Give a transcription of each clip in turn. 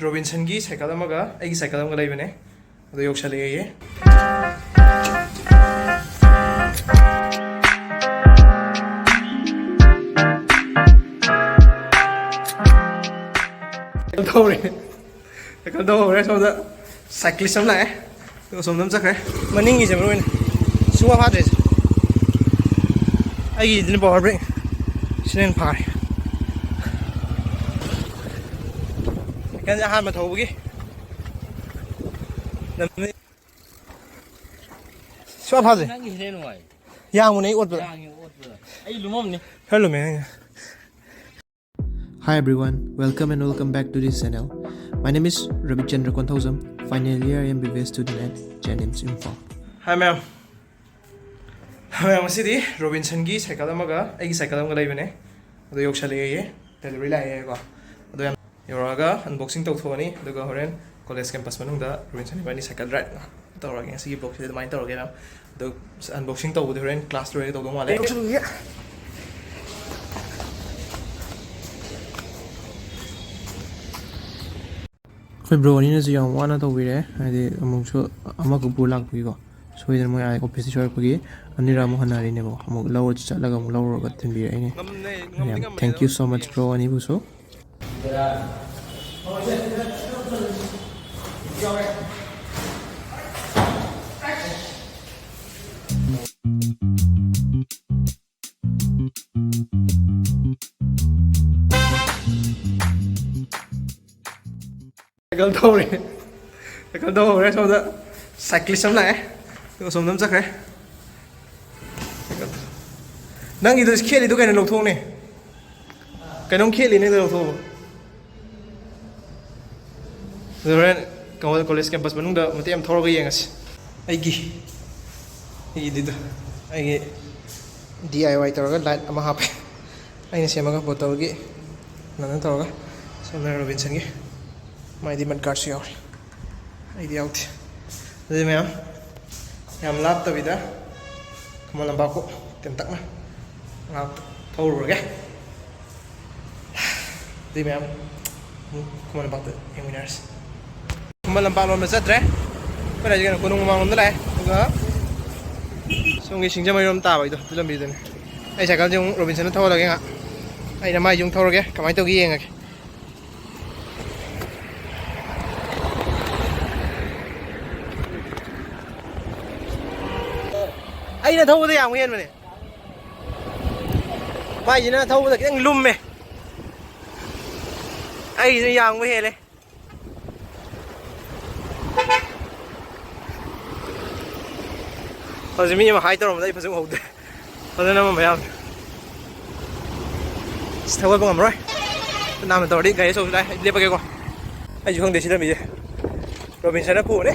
ꯔꯣꯕꯤꯟꯁꯟꯒꯤ cycle ꯑꯃꯒ ꯑꯩꯒꯤ cycle ꯑꯃꯒ ꯂꯩꯕꯅꯦ ꯑꯗꯣ ꯌꯧꯁꯜꯂꯛꯑꯦ ꯁꯥꯏꯀꯜ ꯊꯧꯔꯦ ꯁꯣꯝꯗ ꯁꯥꯏꯀ꯭ꯂꯤꯁ ꯑꯃ ꯂꯥꯛꯑꯦ ꯑꯗꯨꯒ ꯁꯣꯝꯗ ꯑꯃ ꯆꯠꯈ꯭ꯔꯦ ꯃꯅꯤꯡꯒꯤꯁꯦ ꯃꯔꯨ ꯑꯣꯏꯅ ꯁꯨꯡꯐꯥ ꯐꯥꯗ꯭ꯔꯦꯁꯦ ꯑꯩꯒꯤꯗꯨꯅ ꯄꯋꯥꯔ ꯕ꯭ꯔꯦꯛ ꯁꯤꯅ ꯍꯦꯟꯅ ꯐꯥꯔꯦ ꯁꯥꯏꯀꯜꯁꯦ ꯑꯍꯥꯟꯕ ꯊꯧꯕꯒꯤ ꯁꯨꯡꯐꯥ ꯐꯥꯗ꯭ꯔꯦ ꯌꯥꯡꯕꯅꯦ ꯑꯩ ꯑꯣꯠꯄꯗ ꯑꯩ ꯂꯨꯃꯝꯅꯤ ꯈꯔ ꯂꯨꯝꯃꯦ ꯅꯪ. Hi everyone, welcome and welcome back to this channel. My name is RABICHANDRA KONTHOUJAM, final year MBBS student at Jnims Imphal. Hi ma'am. ꯉꯁꯤꯗꯤ ꯔꯣꯕꯤꯟꯁꯟꯒꯤ ꯁꯥꯏꯀꯜ ꯑꯃꯒ ꯑꯩꯒꯤ ꯁꯥꯏꯀꯜ ꯑꯃꯒ ꯂꯩꯕꯅꯦ ꯑꯗꯣ ꯌꯧꯁꯜꯂꯛꯑꯦ ꯗꯦꯂꯤꯚꯔꯤ ꯂꯥꯛꯑꯦꯀꯣ ꯑꯗꯣ ꯌꯥꯝ ꯌꯧꯔꯛꯑꯒ ꯑꯟꯕꯣꯛꯁꯤꯡ ꯇꯧꯊꯣꯛꯑꯅꯤ ꯑꯗꯨꯒ ꯍꯣꯔꯦꯟ ꯀꯣꯂꯦꯖ ꯀꯦꯝꯄꯁ ꯃꯅꯨꯡꯗ ꯔꯣꯕꯤꯟꯁꯟ ꯏꯕꯥꯅꯤ ꯁꯥꯏꯀꯜ ꯔꯥꯏꯗ ꯇꯧꯔꯒꯦ ꯉꯁꯤꯒꯤ ꯕ꯭ꯂꯣꯛꯁꯤꯗ ꯑꯗꯨꯃꯥꯏꯅ ꯇꯧꯔꯒꯦ ꯃꯦꯝ ꯑꯗꯣ ꯑꯟꯕꯣꯛꯁꯤꯡ ꯇꯧꯕꯗꯤ ꯍꯣꯔꯦꯟ ꯀ꯭ꯂꯥꯁ ꯂꯣꯏꯔꯒ ꯇꯧꯗꯧ ꯃꯥꯜꯂꯦ ꯌꯧꯁꯜꯂꯛꯑꯦ ꯑꯩꯈꯣꯏ ꯕ꯭ꯔꯣ ꯑꯅꯤꯅꯁꯨ ꯌꯥꯝ ꯋꯥꯅ ꯇꯧꯕꯤꯔꯦ ꯍꯥꯏꯗꯤ ꯑꯃꯨꯛꯁꯨ ꯑꯃꯈꯛ ꯄꯨꯔ ꯂꯥꯛꯄꯒꯤꯀꯣ ꯁꯣꯏꯗꯅ ꯃꯣꯏ ꯑꯣꯐꯤꯁꯇ ꯁꯣꯏꯔꯛꯄꯒꯤ ꯑꯅꯤꯔꯛ ꯑꯃꯨꯛ ꯍꯟꯅꯔꯤꯅꯦꯕ ꯑꯃꯨꯛ ꯂꯧꯔ ꯆꯠꯂꯒ ꯑꯃꯨꯛ ꯂꯧꯔꯒ ꯊꯤꯟꯕꯤꯔꯛꯏꯅꯦ ꯌꯥꯝ thank you so much bro ꯑꯅꯤꯕꯨꯁꯨ ꯁꯥꯏꯀꯜ ꯊꯧꯔꯦ ꯁꯣꯝꯗ ꯁꯥꯏꯀ꯭ꯂꯤꯁ ꯑꯃ ꯂꯥꯛꯑꯦ ꯑꯗꯨꯒ ꯁꯣꯝꯗ ꯑꯃ ꯆꯠꯈ꯭ꯔꯦ ꯅꯪꯒꯤꯗꯨ ꯈꯦꯠꯂꯤꯗꯨ ꯀꯩꯅꯣ ꯂꯧꯊꯣꯛꯅꯦ ꯀꯩꯅꯣꯝ ꯈꯦꯠꯂꯤꯅꯦ ꯑꯗꯨ ꯂꯧꯊꯣꯛꯑꯣ ꯑꯗꯨ ꯍꯣꯔꯦꯟ ꯀꯣꯂꯦꯖ ꯀꯦꯝꯄꯁ ꯃꯅꯨꯡꯗ ꯃꯇꯦꯛ ꯑꯃ ꯊꯧꯔꯒ ꯌꯦꯡꯉꯁꯤ ꯑꯩꯒꯤꯗꯨꯗ ꯑꯩꯒꯤ DIY ꯇꯧꯔꯒ ꯂꯥꯏꯠ ꯑꯃ ꯍꯥꯞꯄꯦ ꯑꯩꯅ ꯁꯦꯝꯃꯒ ꯕꯣꯇꯜꯒꯤ ꯀꯩꯅꯣ ꯇꯧꯔꯒ ꯁꯣꯝꯗ ꯔꯣꯕꯤꯟꯁꯟꯒꯤ ꯃꯥꯏꯗꯤ ꯃꯠ ꯒꯥꯔꯗꯁꯨ ꯌꯥꯎꯔꯤ ꯑꯩꯗꯤ ꯌꯥꯎꯗꯦ ꯑꯗꯨꯗꯤ ꯃꯌꯥꯝ ꯌꯥꯝ ꯂꯥꯞꯇꯕꯤꯗ ꯈꯨꯃꯟ ꯂꯝꯄꯥꯛꯄꯨ ꯇꯦꯟꯇꯛꯅ ꯉꯥꯏꯍꯥꯛ ꯊꯧꯔꯨꯔꯒꯦ ꯑꯗꯨꯗꯤ ꯃꯌꯥꯝ ꯈꯨꯃꯟ ꯂꯝꯄꯥꯛꯇ ꯌꯦꯡꯃꯤꯟꯅꯔꯁꯤ ꯈꯨꯃꯟ ꯂꯝꯄꯥꯛ ꯂꯣꯝꯗ ꯆꯠꯇ꯭ꯔꯦ ꯑꯩꯈꯣꯏ ꯍꯧꯖꯤꯛ ꯀꯩꯅꯣ ꯀꯣꯅꯨꯡ ꯃꯃꯥꯡꯂꯣꯝꯗ ꯂꯥꯛꯑꯦ ꯑꯗꯨꯒ ꯁꯣꯝꯒꯤ ꯁꯤꯡꯖꯃꯩꯔꯣꯝ ꯇꯥꯕꯩꯗꯣ ꯑꯗꯨ ꯂꯝꯕꯤꯗꯨꯅꯦ ꯑꯩ ꯁꯥꯏꯀꯜꯁꯦ ꯑꯃꯨꯛ ꯔꯣꯕꯤꯟꯁꯟꯗ ꯊꯧꯍꯜꯂꯒꯦ ꯉꯥꯏꯍꯥꯛ ꯑꯩꯅ ꯃꯥꯏꯁꯦ ꯑꯃꯨꯛ ꯊꯧꯔꯒꯦ ꯀꯃꯥꯏꯅ ꯇꯧꯒꯦ ꯌꯦꯡꯉꯒꯦ ꯑꯩꯅ ꯊꯧꯕꯗ ꯌꯥꯝ ꯍꯦꯟꯕꯅꯦ ꯃꯥꯏꯁꯤꯅ ꯊꯧꯕꯗ ꯈꯤꯇꯪ ꯂꯨꯝꯃꯦ ꯑꯩꯁꯤꯅ ꯌꯥꯡꯕ ꯍꯦꯜꯂꯦ ꯍꯧꯖꯤꯛ ꯃꯤ ꯑꯃ ꯍꯥꯏ ꯇꯧꯔꯝꯕꯗ ꯑꯩ ꯐꯖꯅ ꯎꯍꯧꯗꯦ ꯐꯖꯅ ꯑꯃ ꯌꯥꯝ ꯊꯧꯒꯠꯄ ꯉꯝꯃꯔꯣꯏ ꯅꯥꯝꯅ ꯇꯧꯔꯗꯤ ꯒꯥꯔꯤ ꯑꯆꯧꯕꯁꯨ ꯂꯥꯛꯑꯦ ꯑꯩ ꯂꯦꯞꯄꯒꯦꯀꯣ ꯑꯩꯁꯨ ꯈꯪꯗꯦ ꯁꯤ ꯂꯝꯕꯤꯁꯦ ꯔꯣꯕꯤꯟꯁꯟꯅ ꯄꯨꯕꯅꯦ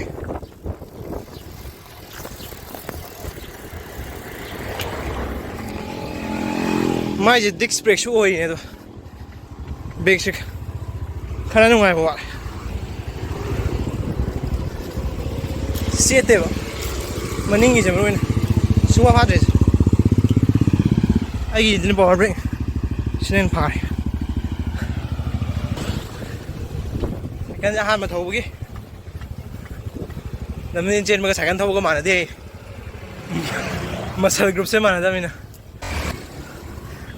ꯃꯥꯏꯁꯦ ꯗꯤꯛꯁ ꯕ꯭ꯔꯦꯛꯁꯨ ꯑꯣꯏꯔꯤꯅꯦ ꯑꯗꯣ ꯕ꯭ꯔꯦꯛꯁꯦ ꯈꯔ ꯅꯨꯡꯉꯥꯏꯕ ꯋꯥꯠꯂꯦ ꯆꯦꯠꯇꯦꯕ ꯃꯅꯤꯡꯒꯤꯁꯦ ꯃꯔꯨ ꯑꯣꯏꯅ ꯁꯨꯡꯐꯥ ꯐꯥꯗ꯭ꯔꯦꯁꯦ ꯑꯩꯒꯤꯗꯨꯅ ꯄꯋꯥꯔ ꯕ꯭ꯔꯦꯛ ꯁꯤꯅ ꯍꯦꯟꯅ ꯐꯥꯔꯦ ꯁꯥꯏꯀꯜꯁꯦ ꯑꯍꯥꯟꯕ ꯊꯧꯕꯒꯤ ꯂꯝꯖꯦꯟ ꯆꯦꯟꯕꯒ ꯁꯥꯏꯀꯜ ꯊꯧꯕꯒ ꯃꯥꯟꯅꯗꯦ ꯃꯁꯜ ꯒ꯭ꯔꯨꯞꯁꯦ ꯃꯥꯟꯅꯗꯕꯅꯤꯅ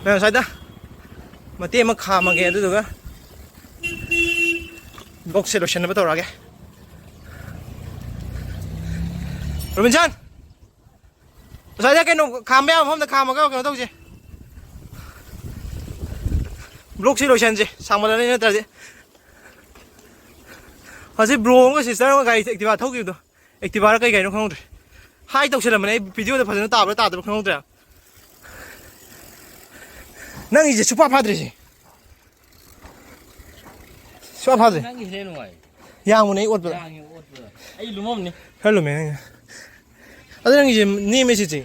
ꯃꯌꯥꯝ ꯁ꯭ꯋꯥꯏꯗ ꯃꯇꯦꯛ ꯑꯃ ꯈꯥꯝꯃꯒꯦ ꯑꯗꯨꯗꯨꯒ ꯕ꯭ꯂꯣꯛꯁꯦ ꯂꯣꯏꯁꯤꯟꯅꯕ ꯇꯧꯔꯛꯑꯒꯦ ꯔꯣꯕꯤꯟꯁꯟ ꯉꯁꯥꯏꯗ ꯀꯩꯅꯣ ꯈꯥꯝꯕ ꯌꯥꯕ ꯃꯐꯝꯗ ꯈꯥꯝꯃꯒ ꯀꯩꯅꯣ ꯇꯧꯁꯦ ꯕ꯭ꯂꯣꯛꯁꯦ ꯂꯣꯏꯁꯟꯁꯦ ꯁꯥꯡꯃꯜꯂꯅꯤ ꯅꯠꯇ꯭ꯔꯗꯤ ꯍꯧꯖꯤꯛ ꯕ꯭ꯔꯣ ꯑꯃꯒ ꯁꯤꯁꯇꯔ ꯑꯃꯒ ꯒꯥꯔꯤ ꯑꯦꯛꯇꯤꯚꯥ ꯊꯧꯈꯤꯕꯗꯣ ꯑꯦꯛꯇꯤꯚꯥꯔ ꯀꯩ ꯀꯩꯅꯣ ꯈꯪꯍꯧꯗ꯭ꯔꯦ ꯍꯥꯏ ꯇꯧꯁꯜꯂꯝꯕꯅꯦ ꯑꯩ ꯚꯤꯗꯤꯑꯣꯗ ꯐꯖꯅ ꯇꯥꯕ꯭ꯔꯥ ꯇꯥꯗꯕ꯭ꯔꯥ ꯈꯪꯍꯧꯗ꯭ꯔꯦ ꯅꯪꯒꯤꯁꯦ ꯁꯨꯡꯐꯥ ꯐꯥꯗ꯭ꯔꯤꯁꯦ ꯁꯨꯡꯐꯥ ꯐꯥꯗ꯭ꯔꯦ ꯌꯥꯡꯕꯅꯦ ꯑꯩ ꯑꯣꯠꯄꯗ ꯑꯩ ꯂꯨꯃꯝꯅꯤ ꯈꯔ ꯂꯨꯝꯃꯦ ꯅꯪ ꯑꯗꯨ ꯅꯪꯒꯤꯁꯦ ꯅꯦꯝꯃꯦ ꯁꯤꯁꯦ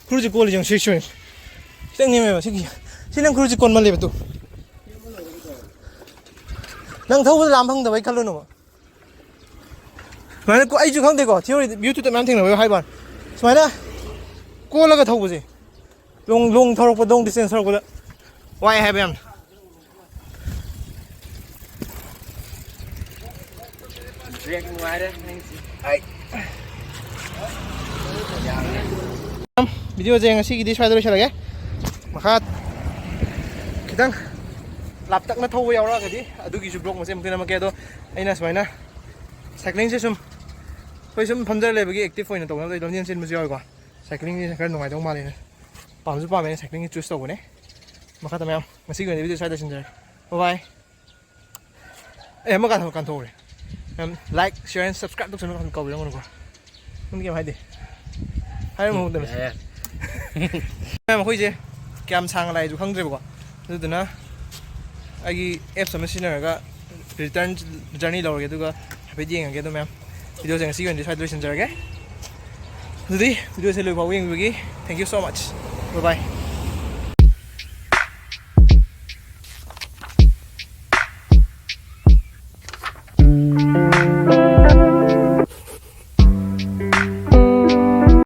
ꯈꯨꯔꯨꯁꯦ ꯀꯣꯜꯂꯤꯁꯦ ꯁꯤ ꯈꯤꯇꯪ ꯅꯦꯝꯃꯦꯕ ꯁꯤ ꯅꯪ ꯈꯨꯔꯨꯁꯦ ꯀꯣꯟꯃꯜꯂꯦꯕ ꯇꯨ ꯅꯪ ꯊꯧꯕꯗ ꯂꯥꯝ ꯐꯪꯗꯕꯩ ꯈꯜꯂꯨꯅꯨꯕ ꯁꯨꯃꯥꯏꯅ ꯑꯩꯁꯨ ꯈꯪꯗꯦꯀꯣ ꯊꯤꯑꯣꯔꯤꯗ ꯌꯨꯇ꯭ꯌꯨꯕꯇ ꯃꯌꯥꯝ ꯊꯦꯡꯅꯕ ꯍꯥꯏꯕ ꯁꯨꯃꯥꯏꯅ ꯀꯣꯜꯂꯒ ꯊꯧꯕꯁꯦ ꯂꯣꯡ ꯊꯧꯔꯛꯄ ꯂꯣꯡ ꯗꯤꯁꯇꯦꯟꯁ ꯊꯧꯔꯛꯄꯗ ꯋꯥꯏ ꯍꯥꯏꯕ ꯌꯥꯝꯅ Rek nuare nang si. Video je ngasi gidi swai doi chalage makha kitang laptak na thow yaura gadi adugi ju blog masem tina make do aina swaina cycling se sum hoi sum phamjar lebagi active hoina tawna doi lomjen sin musi ko cycling ni kar nungai dong mali ne pamju pa me cycling ni choose tawne makha tamam ngasi gi video swai da sinjar bye bye em kan thow re like share and subscribe to channel kan ko bilong ko mun game hai de hai mo de em khoi je kyam sang lai ju khang dre ko du na ai apps ama sinaraga return journey lawge duga happy jeng ge do ma'am video jeng si gon decide solution jarage dudi video se loi ba wing gi thank you so much bye bye